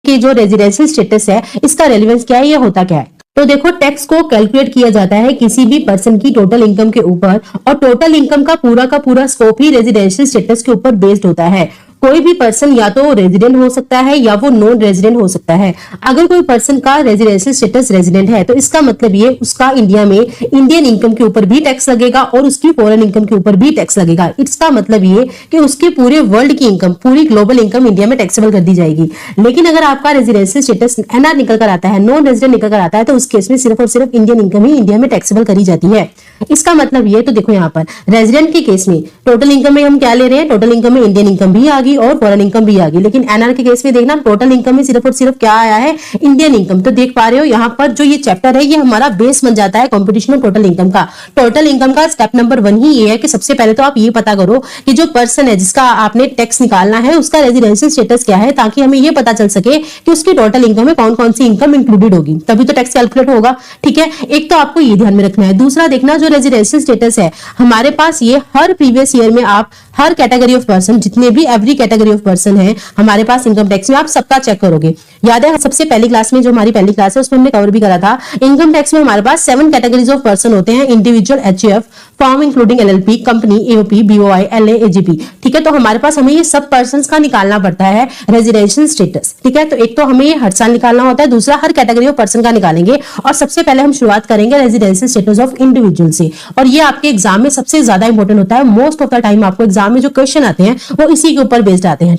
कि जो residential status है इसका रेलिवेंस क्या है, ये होता क्या है। तो देखो, टैक्स को कैलकुलेट किया जाता है किसी भी पर्सन की टोटल इनकम के ऊपर, और टोटल इनकम का पूरा स्कोप ही रेजिडेंशियल स्टेटस के ऊपर बेस्ड होता है। कोई भी पर्सन या तो रेजिडेंट हो सकता है या वो नॉन रेजिडेंट हो सकता है। अगर कोई पर्सन का रेजिडेंशियल स्टेटस रेजिडेंट है तो इसका मतलब ये उसका इंडिया में इंडियन इनकम के ऊपर भी टैक्स लगेगा और उसकी फॉरेन इनकम के ऊपर भी टैक्स लगेगा। इसका मतलब ये कि उसकी पूरे वर्ल्ड की इनकम, पूरी ग्लोबल इनकम इंडिया में टैक्सेबल कर दी जाएगी। लेकिन अगर आपका रेजिडेंशियल स्टेटस एनआर निकल कर आता है, नॉन रेजिडेंट निकल कर आता है, तो उस केस में सिर्फ और सिर्फ इंडियन इनकम ही इंडिया में टैक्सेबल करी जाती है। इसका मतलब ये, तो देखो यहाँ पर रेजिडेंट के केस में टोटल इनकम में हम क्या ले रहे हैं, टोटल इनकम में इंडियन इनकम भी आ गई और फॉरेन इनकम भी आ गई। लेकिन एनआर के केस में देखना, टोटल इनकम में सिर्फ और सिर्फ क्या आया है, इंडियन इनकम। तो देख पा रहे हो यहाँ पर जो ये चैप्टर है ये हमारा बेस बन जाता है कंपटीशन ऑफ टोटल इनकम का। टोटल इनकम का स्टेप नंबर 1 ही ये है कि सबसे पहले तो आप ये पता करो कि जो पर्सन है जिसका आपने टैक्स निकालना है उसका रेजिडेंशियल स्टेटस क्या है, ताकि हमें ये पता चल सके कि उसकी टोटल इनकम में कौन कौन सी इनकम इंक्लूडेड होगी, तभी तो टैक्स कैलकुलेट होगा। ठीक है, एक तो आपको ये ध्यान में रखना है। दूसरा देखना, जो रेजिडेंशियल स्टेटस है हमारे पास, ये हर प्रीवियस ईयर में आप हर कैटेगरी ऑफ पर्सन, जितने भी एवरी कैटेगरी ऑफ पर्सन है हमारे पास इनकम टैक्स में, आप सबका चेक करोगे। याद है सबसे पहली क्लास में, जो हमारी पहली क्लास है उसमें हमने कवर भी करा था, इनकम टैक्स में हमारे पास 7 कैटेगरीज ऑफ पर्सन होते हैं। Individual, HUF, firm including LLP, company, AOP, BOI, LA, AGP. ठीक है, तो हमारे पास हमें ये सब पर्संस का निकालना पड़ता है रेजिडेंशियल स्टेटस। ठीक है, तो एक तो हमें ये हर साल निकालना होता है, दूसरा हर कैटेगरी ऑफ पर्सन का निकालेंगे। और सबसे पहले हम शुरुआत करेंगे रेजिडेंशियल स्टेटस ऑफ इंडिविजुअल से, और ये आपके एग्जाम में सबसे ज्यादा इंपॉर्टेंट होता है। मोस्ट ऑफ द टाइम आपको एग्जाम में जो क्वेश्चन आते हैं वो इसी के ऊपर बेस्ड आते हैं।